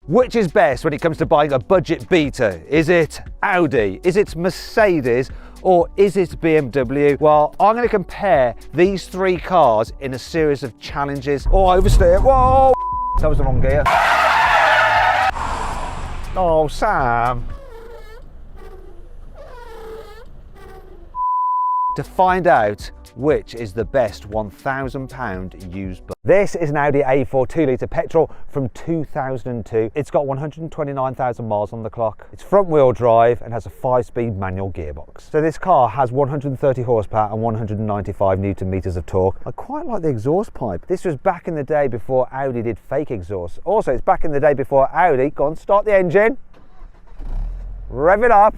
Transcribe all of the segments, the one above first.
Which is best when it comes to buying a budget beater? Is it Audi? Is it Mercedes? Or is it BMW? Well, I'm going to compare these three cars in a series of challenges. Oh, I oversteer. Whoa! That was the wrong gear. Oh, Sam. To find out which is the best £1,000 used bike. This is an Audi A4 2-litre petrol from 2002. It's got 129,000 miles on the clock. It's front wheel drive and has a 5-speed manual gearbox. So this car has 130 horsepower and 195 Newton meters of torque. I quite like the exhaust pipe. This was back in the day before Audi did fake exhaust. Also, it's back in the day before Audi, go on, start the engine, rev it up,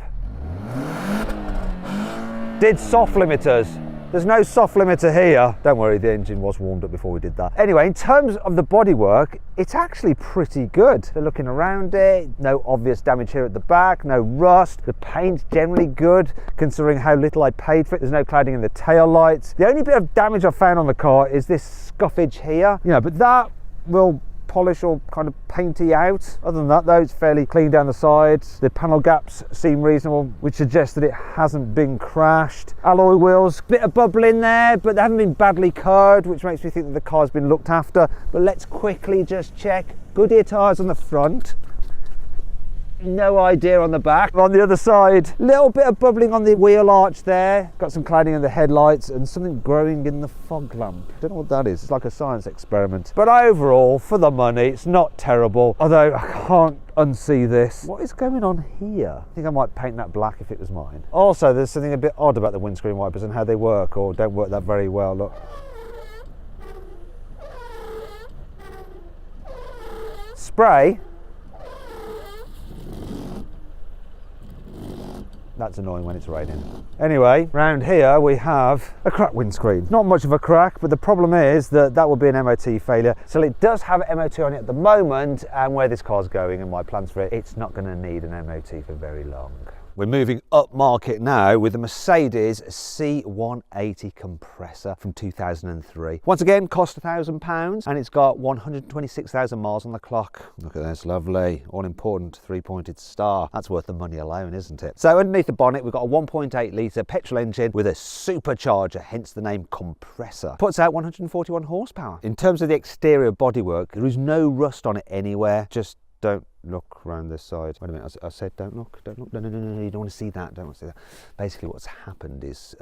did soft limiters. There's no soft limiter here. Don't worry, the engine was warmed up before we did that. Anyway, in terms of the bodywork, it's actually pretty good. So looking around it, no obvious damage here at the back, no rust. The paint's generally good, considering how little I paid for it. There's no cladding in the tail lights. The only bit of damage I've found on the car is this scuffage here. You know, but that will polish or kind of painty out. Other than that though, it's fairly clean down the sides. The panel gaps seem reasonable, which suggests that it hasn't been crashed. Alloy wheels, bit of bubble in there, but they haven't been badly curved, which makes me think that the car's been looked after. But let's quickly just check. Goodyear tyres on the front. No idea on the back. On the other side, little bit of bubbling on the wheel arch there. Got some cladding in the headlights and something growing in the fog lamp. Don't know what that is. It's like a science experiment. But overall, for the money, it's not terrible. Although I can't unsee this. What is going on here? I think I might paint that black if it was mine. Also, there's something a bit odd about the windscreen wipers and how they work or don't work that very well. Look. Spray. That's annoying when it's raining. Anyway, round here we have a cracked windscreen. Not much of a crack, but the problem is that that would be an MOT failure. So it does have MOT on it at the moment, and where this car's going and my plans for it, it's not going to need an MOT for very long. We're moving up market now with the Mercedes C180 compressor from 2003. Once again, cost £1,000 and it's got 126,000 miles on the clock. Look at this, lovely, all important 3-pointed star. That's worth the money alone, isn't it? So underneath the bonnet, we've got a 1.8 litre petrol engine with a supercharger, hence the name compressor. Puts out 141 horsepower. In terms of the exterior bodywork, there is no rust on it anywhere. Just don't look around this side. Wait a minute, I said don't look, no, you don't want to see that, don't want to see that. Basically what's happened is,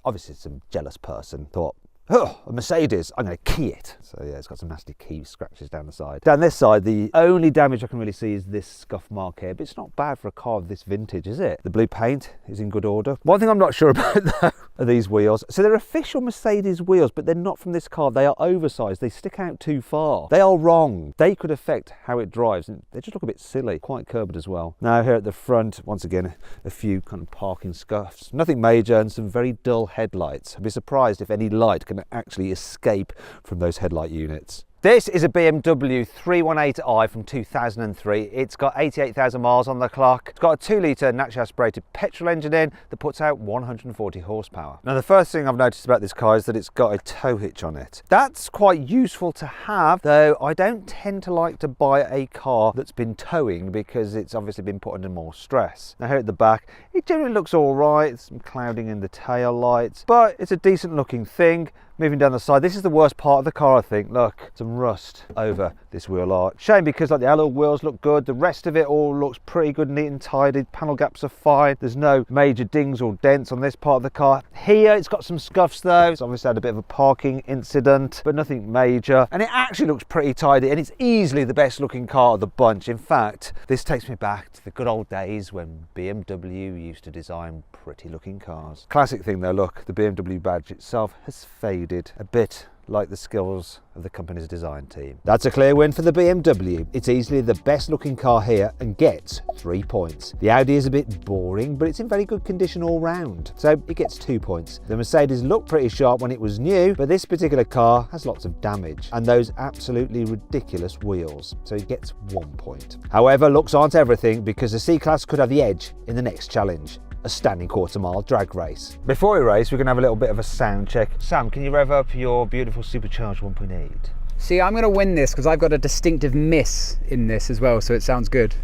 obviously some jealous person thought, oh, a Mercedes, I'm going to key it. So yeah, it's got some nasty key scratches down the side. Down this side, the only damage I can really see is this scuff mark here, but it's not bad for a car of this vintage, is it? The blue paint is in good order. One thing I'm not sure about though are these wheels. So they're official Mercedes wheels, but they're not from this car. They are oversized. They stick out too far. They are wrong. They could affect how it drives, and they just look a bit silly, quite curved as well. Now here at the front, once again, a few kind of parking scuffs. Nothing major and some very dull headlights. I'd be surprised if any light can actually escape from those headlight units. This is a BMW 318i from 2003. It's got 88,000 miles on the clock. It's got a 2-litre naturally aspirated petrol engine in that puts out 140 horsepower. Now the first thing I've noticed about this car is that it's got a tow hitch on it. That's quite useful to have, though I don't tend to like to buy a car that's been towing because it's obviously been put under more stress. Now here at the back, it generally looks all right. There's some clouding in the tail lights, but it's a decent looking thing. Moving down the side, this is the worst part of the car, I think. Look, some rust over this wheel arch. Shame because like the alloy wheels look good. The rest of it all looks pretty good, neat and tidy. Panel gaps are fine. There's no major dings or dents on this part of the car. Here, it's got some scuffs though. It's obviously had a bit of a parking incident, but nothing major. And it actually looks pretty tidy, and it's easily the best looking car of the bunch. In fact, this takes me back to the good old days when BMW used to design pretty looking cars. Classic thing though, look, the BMW badge itself has faded a bit like the skills of the company's design team. That's a clear win for the BMW. It's easily the best looking car here and gets 3 points. The Audi is a bit boring, but it's in very good condition all round, so it gets 2 points. The Mercedes looked pretty sharp when it was new, but this particular car has lots of damage and those absolutely ridiculous wheels, so it gets 1 point. However, looks aren't everything, because the C-Class could have the edge in the next challenge. A standing quarter-mile drag race. Before we race, we're going to have a little bit of a sound check. Sam, can you rev up your beautiful supercharged 1.8? See, I'm going to win this because I've got a distinctive miss in this as well, so it sounds good.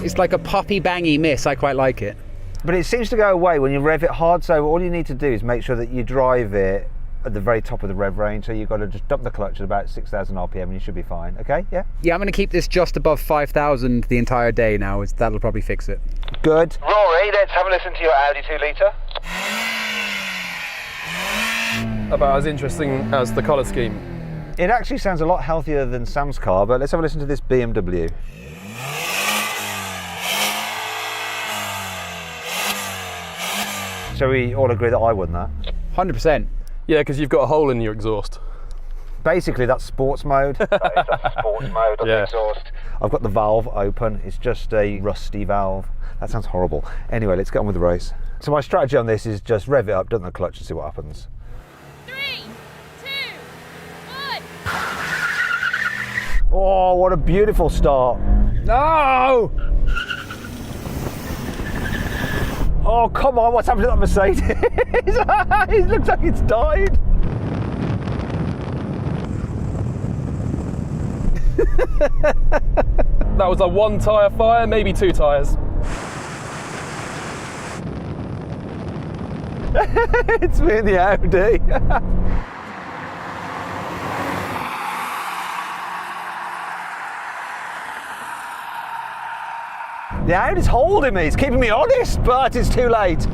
It's like a poppy bangy miss. I quite like it. But it seems to go away when you rev it hard, so all you need to do is make sure that you drive it at the very top of the rev range, so you've got to just dump the clutch at about 6,000 RPM and you should be fine, okay? Yeah? Yeah, I'm going to keep this just above 5,000 the entire day now. That'll probably fix it. Good. Rory, let's have a listen to your Audi 2 litre. About as interesting as the colour scheme. It actually sounds a lot healthier than Sam's car, but let's have a listen to this BMW. So we all agree that I won that? 100%. Yeah, because you've got a hole in your exhaust. Basically, that's sports mode. That's sports mode on the exhaust. I've got the valve open. It's just a rusty valve. That sounds horrible. Anyway, let's get on with the race. So my strategy on this is just rev it up, dump the clutch and see what happens. 3, 2, 1. Oh, what a beautiful start. No! Oh, come on, what's happened to that Mercedes? It looks like it's died. That was a 1 tyre fire, maybe 2 tyres. It's me and the Audi. The Audi's holding me, it's keeping me honest, but it's too late.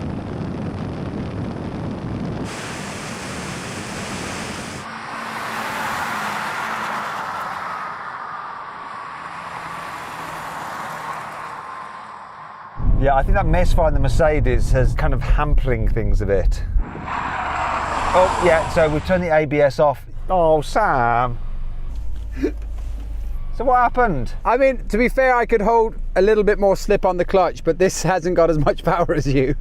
Yeah, I think that misfire in the Mercedes has kind of hampering things a bit. Oh, yeah, so we've turned the ABS off. Oh, Sam. So what happened? I mean, to be fair, I could hold a little bit more slip on the clutch, but this hasn't got as much power as you.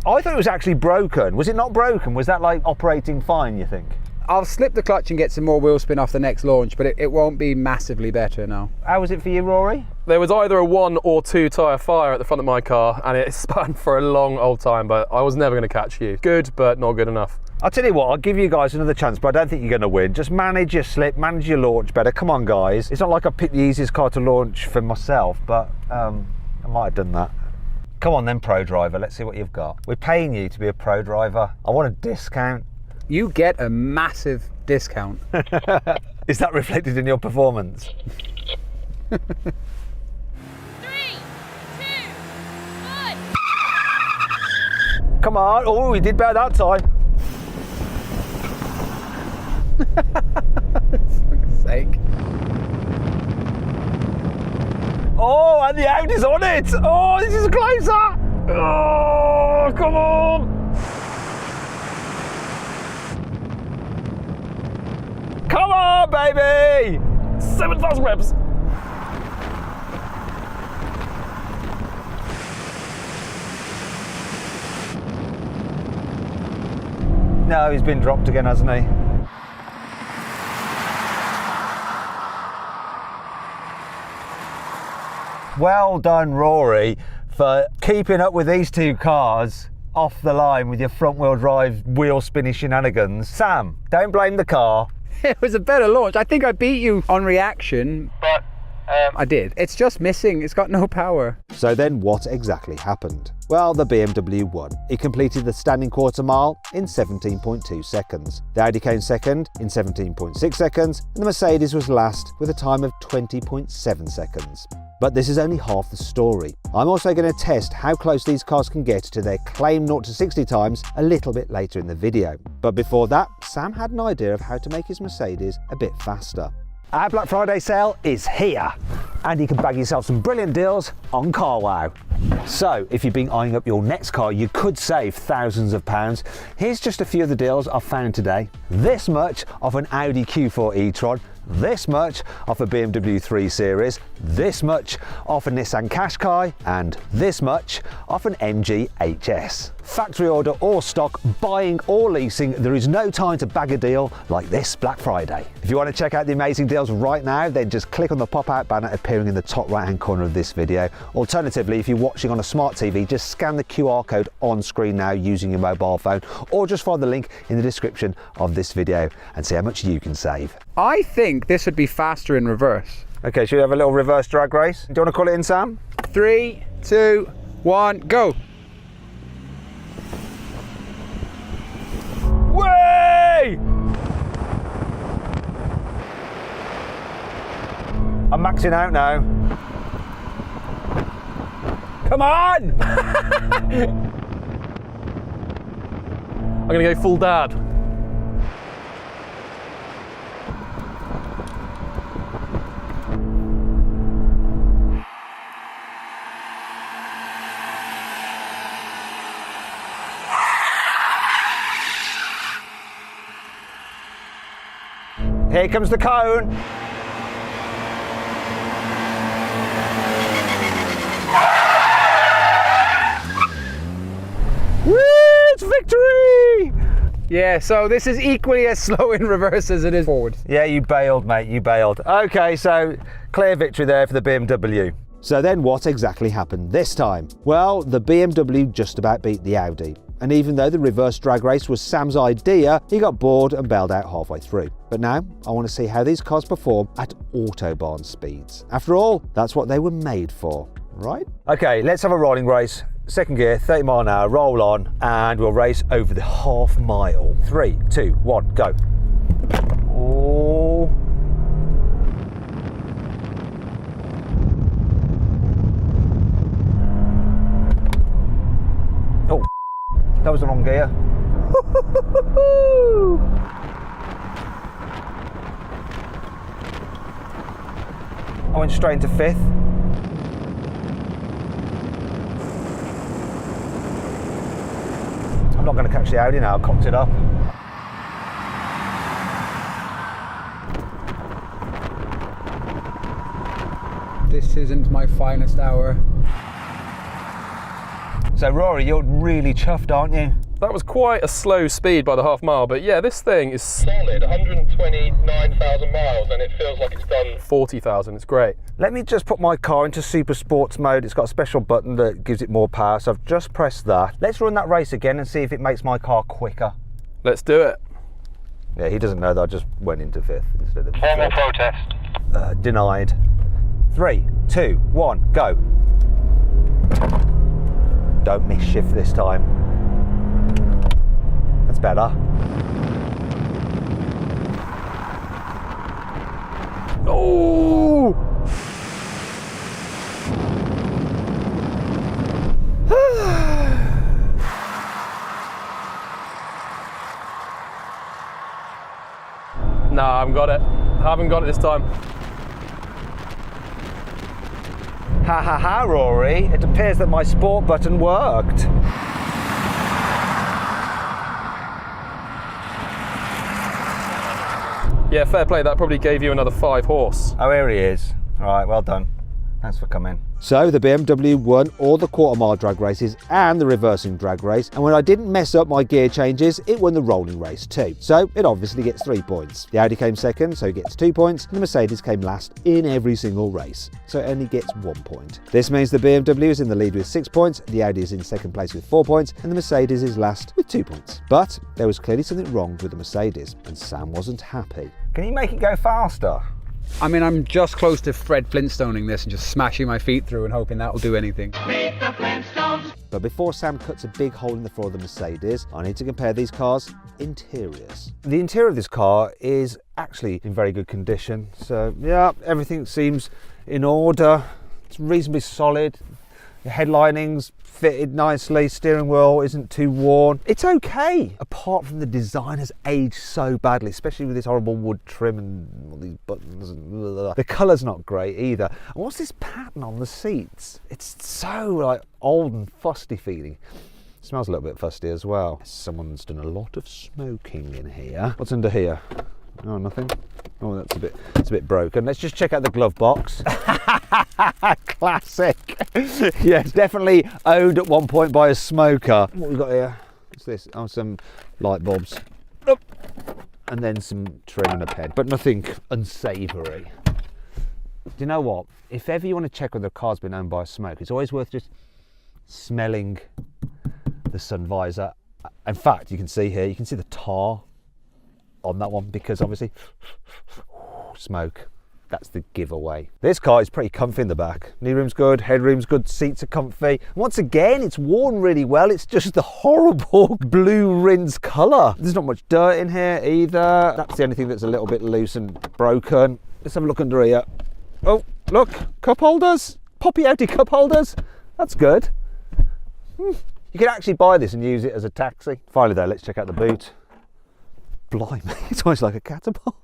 I thought it was actually broken. Was it not broken? Was that like operating fine, you think? I'll slip the clutch and get some more wheel spin off the next launch, but it won't be massively better now. How was it for you, Rory? There was either a 1 or 2 tyre fire at the front of my car, and it spun for a long old time, but I was never going to catch you. Good, but not good enough. I'll tell you what, I'll give you guys another chance, but I don't think you're going to win. Just manage your slip, manage your launch better. Come on, guys. It's not like I picked the easiest car to launch for myself, but I might have done that. Come on then, pro driver, let's see what you've got. We're paying you to be a pro driver. I want a discount. You get a massive discount. Is that reflected in your performance? 3, 2, 1. Come on. Oh, we did better that time. For fuck's sake. Oh, and the Audi's on it. Oh, this is closer. Oh, come on. Come on, baby. 7,000 revs. No, he's been dropped again, hasn't he? Well done, Rory, for keeping up with these two cars off the line with your front wheel drive wheel spinny shenanigans. Sam, don't blame the car. It was a better launch. I think I beat you on reaction, but I did. It's just missing. It's got no power. So then what exactly happened? Well, the BMW won. It completed the standing quarter mile in 17.2 seconds. The Audi came second in 17.6 seconds, and the Mercedes was last with a time of 20.7 seconds. But this is only half the story. I'm also going to test how close these cars can get to their claimed 0 to 60 times a little bit later in the video. But before that, Sam had an idea of how to make his Mercedes a bit faster. Our Black Friday sale is here, and you can bag yourself some brilliant deals on CarWow. So if you've been eyeing up your next car, you could save thousands of pounds. Here's just a few of the deals I've found today. This much off an Audi Q4 e-tron, this much off a BMW 3 Series, this much off a Nissan Qashqai, and this much off an MG HS. factory order or stock, buying or leasing, there is no time to bag a deal like this Black Friday. If you want to check out the amazing deals right now, then just click on the pop-out banner appearing in the top right-hand corner of this video. Alternatively, if you're watching on a smart TV, just scan the QR code on screen now using your mobile phone, or just follow the link in the description of this video and see how much you can save. I think this would be faster in reverse. Okay, should we have a little reverse drag race? Do you want to call it in, Sam? 3, 2, 1, go. Way! I'm maxing out now. Come on! I'm gonna go full dad. Here comes the cone. Woo, it's victory! Yeah, so this is equally as slow in reverse as it is forward. Yeah, you bailed, mate, you bailed. Okay, so clear victory there for the BMW. So then what exactly happened this time? Well, the BMW just about beat the Audi. And even though the reverse drag race was Sam's idea, he got bored and bailed out halfway through. But now, I want to see how these cars perform at Autobahn speeds. After all, that's what they were made for, right? Okay, let's have a rolling race. Second gear, 30 mile an hour, roll on, and we'll race over the half mile. 3, 2, 1, go. Oh. Oh, that was the wrong gear. I went straight into fifth. I'm not going to catch the Audi now, I cocked it up. This isn't my finest hour. So Rory, you're really chuffed, aren't you? That was quite a slow speed by the half mile, but yeah, this thing is Solid, 129,000 miles, and it feels like it's done 40,000. It's great. Let me just put my car into super sports mode. It's got a special button that gives it more power, so I've just pressed that. Let's run that race again and see if it makes my car quicker. Let's do it. Yeah, he doesn't know that I just went into fifth instead of formal fifth. protest. Denied. 3, 2, 1, go. Don't miss shift this time. That's better. Oh! No, I haven't got it. I haven't got it this time. Ha ha ha, Rory. It appears that my sport button worked. Yeah, fair play. That probably gave you another 5 horse. Oh, here he is. All right, well done. Thanks for coming. So the BMW won all the quarter mile drag races and the reversing drag race, and when I didn't mess up my gear changes, it won the rolling race too. So it obviously gets 3 points. The Audi came second, so it gets 2 points, and the Mercedes came last in every single race, so it only gets 1 point. This means the BMW is in the lead with 6 points, the Audi is in second place with 4 points, and the Mercedes is last with 2 points. But there was clearly something wrong with the Mercedes, and Sam wasn't happy. Can you make it go faster? I mean, I'm just close to Fred Flintstoning this and just smashing my feet through and hoping that will do anything. But before Sam cuts a big hole in the floor of the Mercedes, I need to compare these cars' interiors. The interior of this car is actually in very good condition. So yeah, everything seems in order. It's reasonably solid. The headlining's fitted nicely, steering wheel isn't too worn. It's okay, apart from the design has aged so badly, especially with this horrible wood trim and all these buttons. And the colour's not great either. And what's this pattern on the seats? It's so like old and fusty feeling. Smells a little bit fusty as well. Someone's done a lot of smoking in here. What's under here? Oh, nothing. Oh, that's a bit broken. Let's just check out the glove box. Classic. Yes, definitely owned at one point by a smoker. What we got here? What's this? Oh, some light bulbs. Oh. And then some trim and a pen, but nothing unsavoury. Do you know what? If ever you want to check whether a car's been owned by a smoker, it's always worth just smelling the sun visor. In fact, you can see here, you can see the tar on that one, because obviously smoke, that's the giveaway. This car is pretty comfy in the back. Knee room's good, headroom's good, seats are comfy. Once again, it's worn really well. It's just the horrible blue rinse colour. There's not much dirt in here either. That's the only thing that's a little bit loose and broken. Let's have a look under here. Oh, look, cup holders, poppy outy cup holders. That's good. You could actually buy this and use it as a taxi. Finally though, let's check out the boot. Blimey, it's almost like a catapult.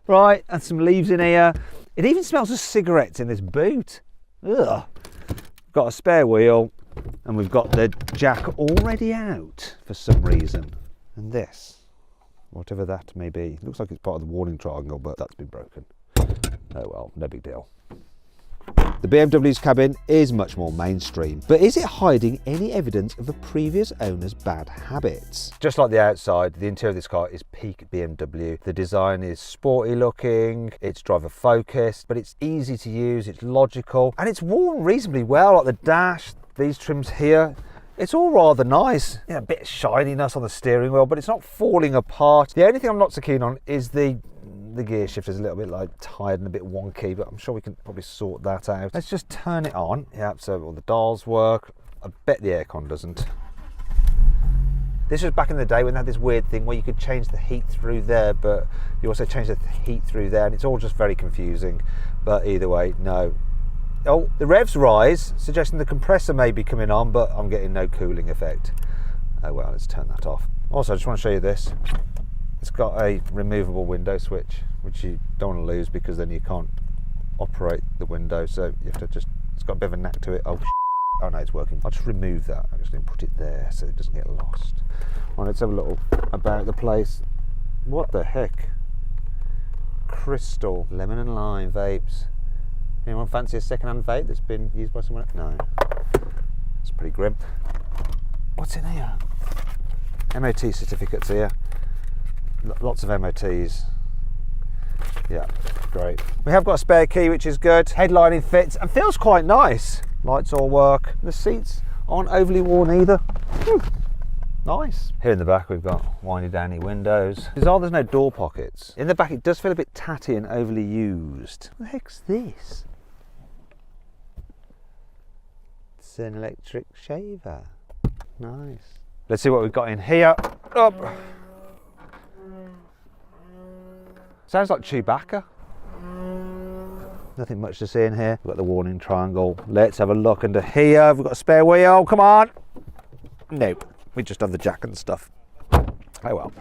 Right, and some leaves in here. It even smells of cigarettes in this boot. Ugh. Got a spare wheel, and we've got the jack already out for some reason. And this, whatever that may be, looks like it's part of the warning triangle, but that's been broken. Oh well, no big deal. The BMW's cabin is much more mainstream, but is it hiding any evidence of the previous owner's bad habits? Just like the outside, the interior of this car is peak BMW. The design is sporty looking, it's driver focused, but it's easy to use, it's logical, and it's worn reasonably well. Like the dash, these trims here, it's all rather nice. You know, a bit of shininess on the steering wheel, but it's not falling apart. The only thing I'm not so keen on is the gear shift is a little bit like tired and a bit wonky, but I'm sure we can probably sort that out. Let's just turn it on. Yeah, so all the dials work. I bet the aircon doesn't. This was back in the day when they had this weird thing where you could change the heat through there, but you also change the heat through there, and it's all just very confusing. But either way, no. Oh, the revs rise, suggesting the compressor may be coming on, but I'm getting no cooling effect. Oh well, let's turn that off. Also, I just want to show you this. It's got a removable window switch, which you don't want to lose because then you can't operate the window. So you have to just, it's got a bit of a knack to it. Oh, oh no, it's working. I'll just remove that. I'm just going to put it there so it doesn't get lost. All right, let's have a little about the place. What the heck? Crystal lemon and lime vapes. Anyone fancy a second-hand vape that's been used by someone else? No. It's pretty grim. What's in here? MOT certificates here. Lots of MOTs. Yeah, great. We have got a spare key, which is good. Headlining fits and feels quite nice. Lights all work. The seats aren't overly worn either. Nice. Here in the back we've got windy downy windows. Bizarre there's no door pockets. In the back it does feel a bit tatty and overly used. What the heck's this? It's an electric shaver. Nice. Let's see what we've got in here. Up. Sounds like Chewbacca. Nothing much to see in here. We've got the warning triangle. Let's have a look under here. We've got a spare wheel. Come on. Nope. We just have the jack and stuff. Oh well.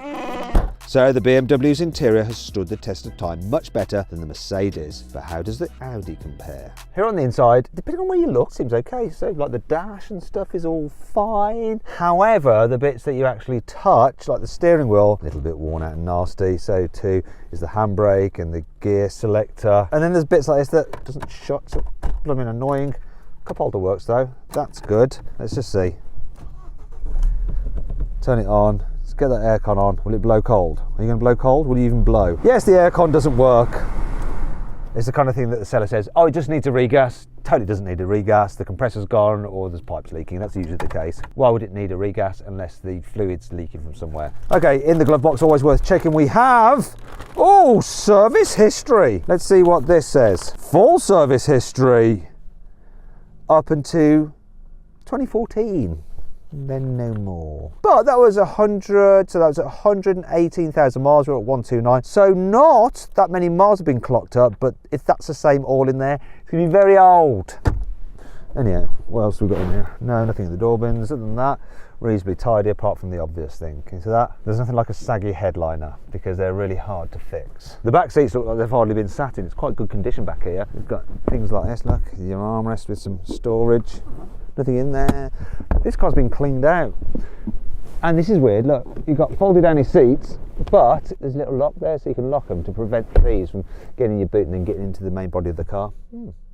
So the BMW's interior has stood the test of time much better than the Mercedes. But how does the Audi compare? Here on the inside, depending on where you look, seems okay. So like the dash and stuff is all fine. However, the bits that you actually touch, like the steering wheel, a little bit worn out and nasty. So too is the handbrake and the gear selector. And then there's bits like this that doesn't shut, so blooming annoying. Cup holder works though, that's good. Let's just see. Turn it on. Let's get that aircon on. Will it blow cold? Are you going to blow cold? Will you even blow? Yes, the aircon doesn't work. It's the kind of thing that the seller says, oh, it just needs a regas. Totally doesn't need a regas. The compressor's gone or there's pipes leaking. That's usually the case. Why would it need a regas unless the fluid's leaking from somewhere? Okay, in the glove box, always worth checking. We have, oh, service history. Let's see what this says. Full service history up until 2014. Then no more. But that was 100, so that was 118,000 miles. We're at 129. So not that many miles have been clocked up, but if that's the same all in there, it's gonna be very old. Anyhow, what else have we got in here? No, nothing in the door bins. Other than that, reasonably tidy apart from the obvious thing. Can you see that? There's nothing like a saggy headliner because they're really hard to fix. The back seats look like they've hardly been sat in. It's quite good condition back here. We've got things like this, look, your armrest with some storage. Nothing in there. This car's been cleaned out. And this is weird, look, you've got folded down his seats, but there's a little lock there so you can lock them to prevent thieves from getting in your boot and then getting into the main body of the car.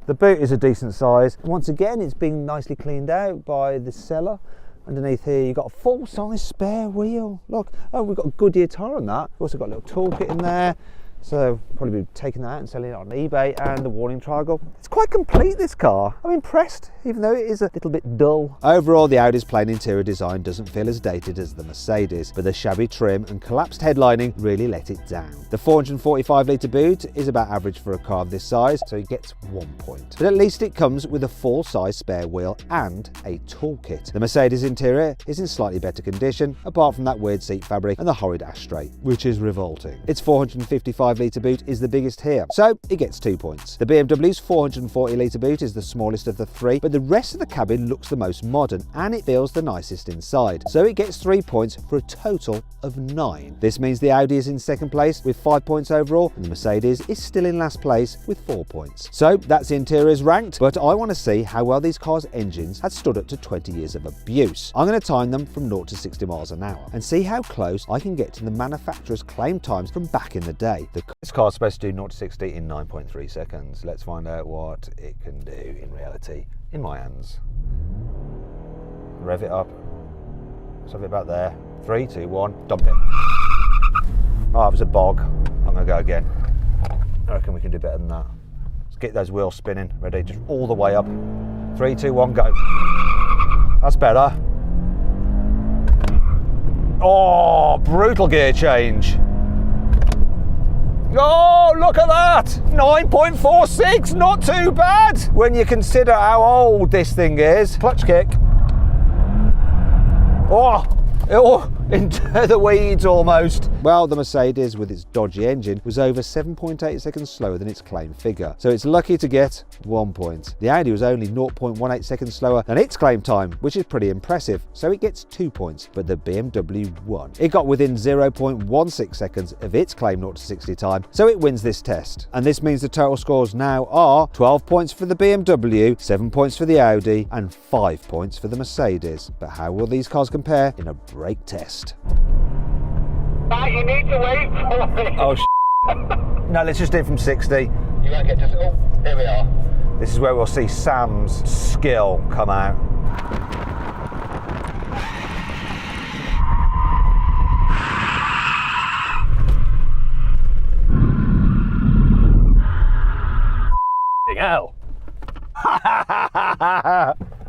The boot is a decent size. Once again, it's been nicely cleaned out by the seller. Underneath here, you've got a full-size spare wheel. Look, oh, we've got a Goodyear tyre on that. We've also got a little toolkit in there. So probably be taking that out and selling it on eBay, and the warning triangle. It's quite complete, this car. I'm impressed, even though it is a little bit dull. Overall, the Audi's plain interior design doesn't feel as dated as the Mercedes, but the shabby trim and collapsed headlining really let it down. The 445 litre boot is about average for a car of this size, so it gets 1 point. But at least it comes with a full-size spare wheel and a toolkit. The Mercedes interior is in slightly better condition, apart from that weird seat fabric and the horrid ashtray, which is revolting. Its 455 litre boot is the biggest here, so it gets 2 points. The BMW's 440 litre boot is the smallest of the three, but the rest of the cabin looks the most modern and it feels the nicest inside, so it gets 3 points for a total of 9. This means the Audi is in second place with 5 points overall, and the Mercedes is still in last place with 4 points. So that's the interiors ranked, but I want to see how well these cars' engines had stood up to 20 years of abuse. I'm going to time them from 0 to 60 miles an hour and see how close I can get to the manufacturer's claim times from back in the day. This car's supposed to do 0 to 60 in 9.3 seconds. Let's find out what it can do in reality in my hands. Rev it up. Something about there. 3, 2, 1, dump it. Oh, it was a bog. I'm gonna go again. I reckon we can do better than that. Let's get those wheels spinning. Ready? Just all the way up. 3, 2, 1, go. That's better. Oh, brutal gear change. Oh, look at that! 9.46, not too bad! When you consider how old this thing is. Clutch kick. Oh, into the weeds almost. Well, the Mercedes with its dodgy engine was over 7.8 seconds slower than its claim figure, so it's lucky to get 1 point. The Audi was only 0.18 seconds slower than its claim time, which is pretty impressive, so it gets 2 points, but the BMW won. It got within 0.16 seconds of its claim 0 to 60 time, so it wins this test. And this means the total scores now are 12 points for the BMW, 7 points for the Audi, and 5 points for the Mercedes. But how will these cars compare in a brake test? You need to wait for it. Oh, no, let's just do it from 60. You won't get to... Oh, here we are. This is where we'll see Sam's skill come out. Hell.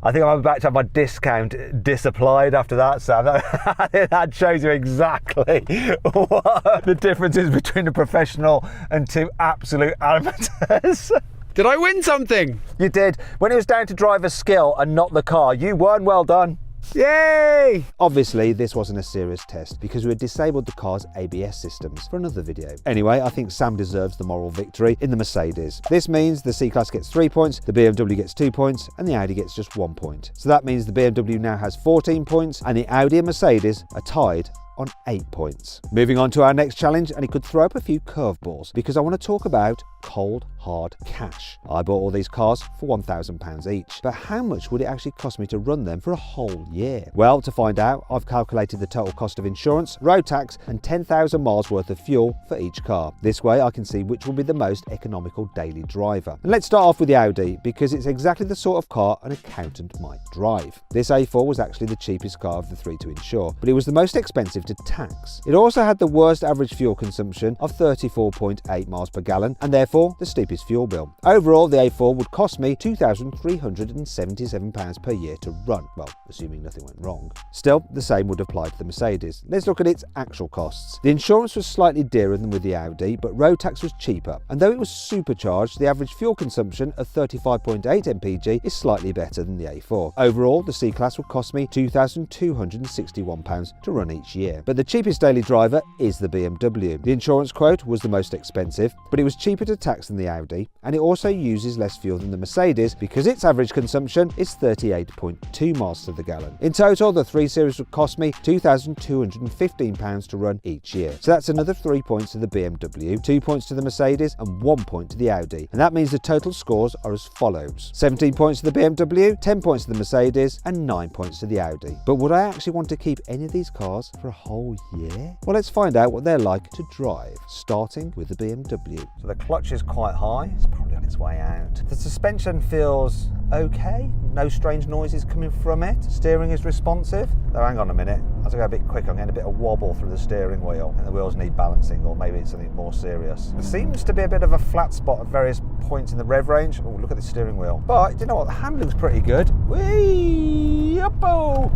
I think I'm about to have my discount disapplied after that, Sam. That shows you exactly what the difference is between a professional and two absolute amateurs. Did I win something? You did. When it was down to driver's skill and not the car, you won. Well done. Yay! Obviously, this wasn't a serious test because we had disabled the car's ABS systems for another video. Anyway, I think Sam deserves the moral victory in the Mercedes. This means the C-Class gets 3 points, the BMW gets 2 points, and the Audi gets just 1 point. So that means the BMW now has 14 points, and the Audi and Mercedes are tied on 8 points. Moving on to our next challenge, and it could throw up a few curveballs because I want to talk about cold hard cash. I bought all these cars for £1,000 each, but how much would it actually cost me to run them for a whole year? Well, to find out, I've calculated the total cost of insurance, road tax, and 10,000 miles worth of fuel for each car. This way I can see which will be the most economical daily driver. And let's start off with the Audi because it's exactly the sort of car an accountant might drive. This A4 was actually the cheapest car of the three to insure, but it was the most expensive to tax. It also had the worst average fuel consumption of 34.8 miles per gallon and therefore the steepest fuel bill. Overall, the A4 would cost me £2,377 per year to run, well, assuming nothing went wrong. Still, the same would apply to the Mercedes. Let's look at its actual costs. The insurance was slightly dearer than with the Audi, but road tax was cheaper, and though it was supercharged, the average fuel consumption of 35.8 mpg is slightly better than the A4. Overall, the C-Class would cost me £2,261 to run each year. But the cheapest daily driver is the BMW. The insurance quote was the most expensive, but it was cheaper to tax than the Audi, and it also uses less fuel than the Mercedes because its average consumption is 38.2 miles to the gallon. In total, the 3 Series would cost me £2,215 to run each year. So that's another 3 points to the BMW, 2 points to the Mercedes and 1 point to the Audi. And that means the total scores are as follows: 17 points to the BMW, 10 points to the Mercedes and 9 points to the Audi. But would I actually want to keep any of these cars for a whole year? Well, let's find out what they're like to drive, starting with the BMW. So the clutch is quite high, it's probably on its way out. The suspension feels okay, no strange noises coming from it. Steering is responsive, though hang on a minute, as I go a bit quick I'm getting a bit of wobble through the steering wheel and the wheels need balancing, or maybe it's something more serious. There seems to be a bit of a flat spot at various points in the rev range. Oh, look at the steering wheel. But you know what, the handling's pretty good. Whee! Up-oh!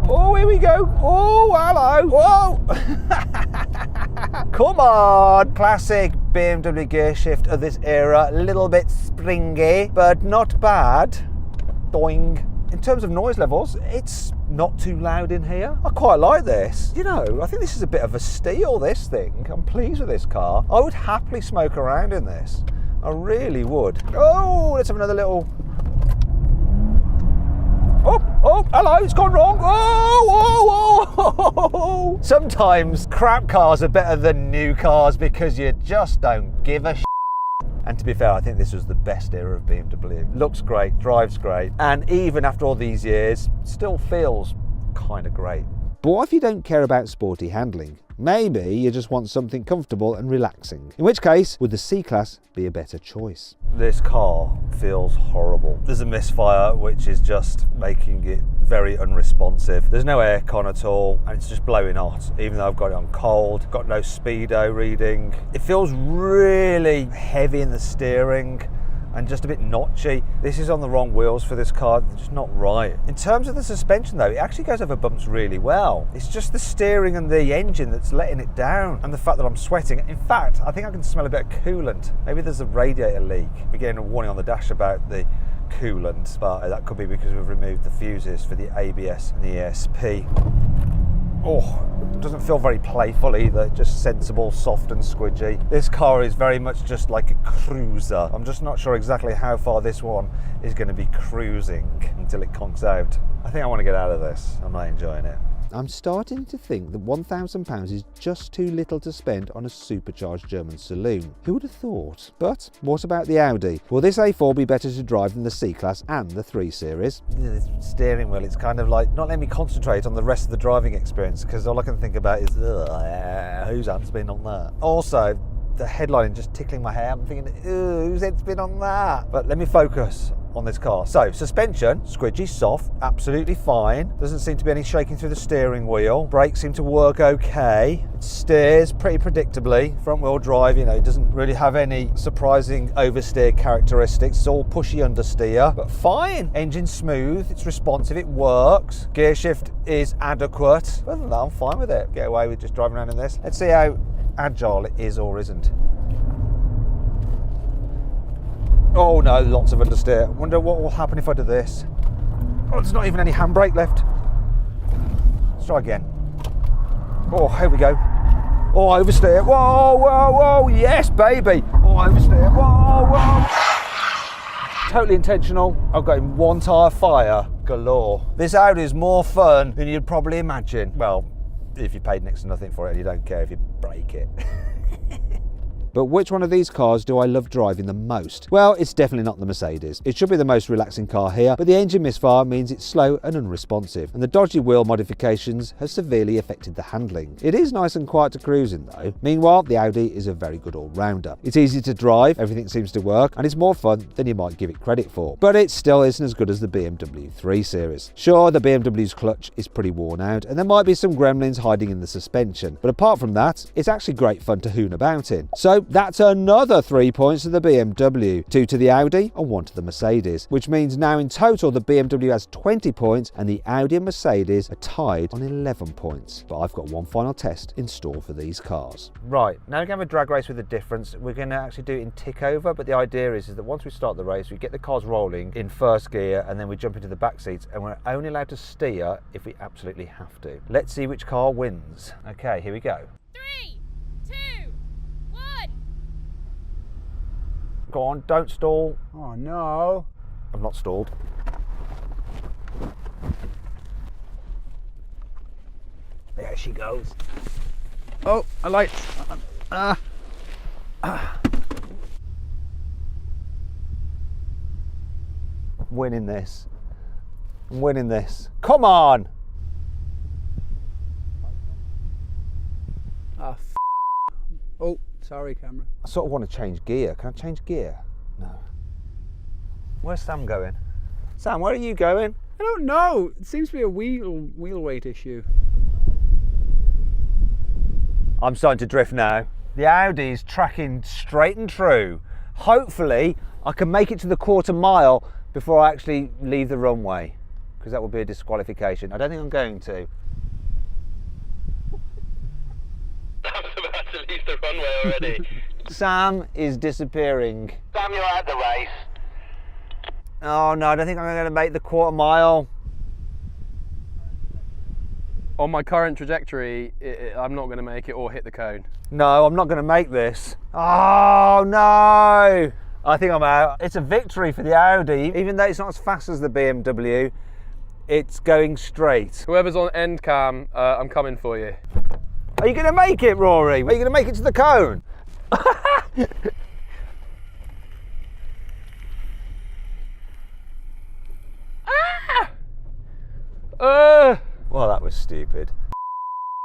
Oh, here we go. Oh, hello. Whoa! Come on. Classic BMW gear shift of this era. A little bit springy, but not bad. Doing. In terms of noise levels, it's not too loud in here. I quite like this. You know, I think this is a bit of a steal, this thing. I'm pleased with this car. I would happily smoke around in this. I really would. Oh, let's have another little... Oh, hello, it's gone wrong. Oh. Sometimes crap cars are better than new cars because you just don't give a shit. And to be fair, I think this was the best era of BMW. Looks great, drives great, and even after all these years, still feels kind of great. But what if you don't care about sporty handling? Maybe you just want something comfortable and relaxing. In which case, would the C-Class be a better choice? This car feels horrible. There's a misfire which is just making it very unresponsive. There's no aircon at all and it's just blowing hot, even though I've got it on cold, got no speedo reading. It feels really heavy in the steering and just a bit notchy. This is on the wrong wheels for this car, they're just not right. In terms of the suspension though, it actually goes over bumps really well. It's just the steering and the engine that's letting it down, and the fact that I'm sweating. In fact, I think I can smell a bit of coolant. Maybe there's a radiator leak. We're getting a warning on the dash about the coolant, but that could be because we've removed the fuses for the ABS and the ESP. Oh, it doesn't feel very playful either, just sensible, soft and squidgy. This car is very much just like a cruiser. I'm just not sure exactly how far this one is going to be cruising until it conks out. I think I want to get out of this. I'm not enjoying it. I'm starting to think that £1,000 is just too little to spend on a supercharged German saloon. Who would have thought? But what about the Audi? Will this A4 be better to drive than the C-Class and the 3 Series? The steering wheel, it's kind of like not letting me concentrate on the rest of the driving experience because all I can think about is, whose hand's been on that? Also, the headlining just tickling my hair. I'm thinking, whose head's been on that? But let me focus on this car. So suspension, squidgy, soft, absolutely fine. Doesn't seem to be any shaking through the steering wheel. Brakes seem to work okay. It steers pretty predictably. Front wheel drive, you know, it doesn't really have any surprising oversteer characteristics. It's all pushy understeer, but fine. Engine smooth, it's responsive, it works. Gear shift is adequate. Other than that, I'm fine with it. Get away with just driving around in this. Let's see how agile it is or isn't. Oh no, lots of understeer. Wonder what will happen if I do this. Oh, there's not even any handbrake left. Let's try again. Oh, here we go. Oh, oversteer. Whoa, whoa, whoa. Yes, baby. Oh, oversteer. Whoa, whoa. Totally intentional. I've got in one tyre fire galore. This Audi is more fun than you'd probably imagine. Well, if you paid next to nothing for it and you don't care if you break it. But which one of these cars do I love driving the most? Well, it's definitely not the Mercedes. It should be the most relaxing car here, but the engine misfire means it's slow and unresponsive, and the dodgy wheel modifications have severely affected the handling. It is nice and quiet to cruise in though. Meanwhile, the Audi is a very good all-rounder. It's easy to drive, everything seems to work, and it's more fun than you might give it credit for. But it still isn't as good as the BMW 3 Series. Sure, the BMW's clutch is pretty worn out, and there might be some gremlins hiding in the suspension, but apart from that, it's actually great fun to hoon about in. So that's another 3 points to the BMW, 2 to the Audi and 1 to the Mercedes, which means now in total the BMW has 20 points and the Audi and Mercedes are tied on 11 points. But I've got one final test in store for these cars. Right, now we're going to have a drag race with a difference. We're going to actually do it in tick over, but the idea is that once we start the race, we get the cars rolling in first gear and then we jump into the back seats, and we're only allowed to steer if we absolutely have to. Let's see which car wins. Okay, here we go. 3, 2, 1. Go on, don't stall. Oh no. I've not stalled. There she goes. Oh, I like. Winning this. I'm winning this. Come on! Oh, sorry, camera. I sort of want to change gear. Can I change gear? No. Where's Sam going? Sam, where are you going? I don't know. It seems to be a wheel weight issue. I'm starting to drift now. The Audi's tracking straight and true. Hopefully, I can make it to the quarter mile before I actually leave the runway, because that would be a disqualification. I don't think I'm going to. I was about to leave the runway already. Sam is disappearing. Sam, you're out the race. Oh no, I don't think I'm going to make the quarter mile. On my current trajectory, I'm not going to make it or hit the cone. No, I'm not going to make this. Oh no! I think I'm out. It's a victory for the Audi. Even though it's not as fast as the BMW, it's going straight. Whoever's on end cam, I'm coming for you. Are you going to make it, Rory? Are you going to make it to the cone? Well, that was stupid.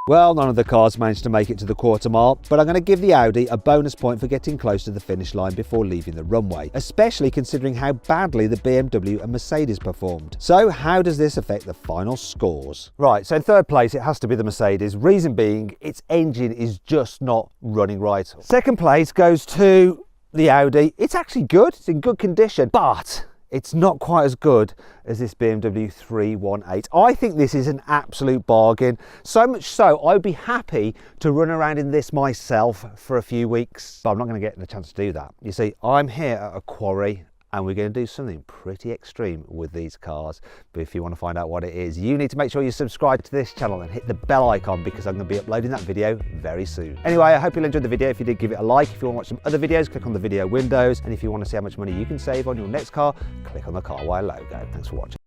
Well, none of the cars managed to make it to the quarter mile, but I'm going to give the Audi a bonus point for getting close to the finish line before leaving the runway, especially considering how badly the BMW and Mercedes performed. So how does this affect the final scores? Right, so in third place it has to be the Mercedes, reason being its engine is just not running right. Second place goes to the Audi. It's actually good, it's in good condition, but it's not quite as good as this BMW 318. I think this is an absolute bargain. So much so, I'd be happy to run around in this myself for a few weeks, but I'm not going to get the chance to do that. You see, I'm here at a quarry and we're going to do something pretty extreme with these cars. But if you want to find out what it is, you need to make sure you subscribe to this channel and hit the bell icon, because I'm going to be uploading that video very soon. Anyway, I hope you enjoyed the video. If you did, give it a like. If you want to watch some other videos, click on the video windows. And if you want to see how much money you can save on your next car, click on the Carwire logo. Thanks for watching.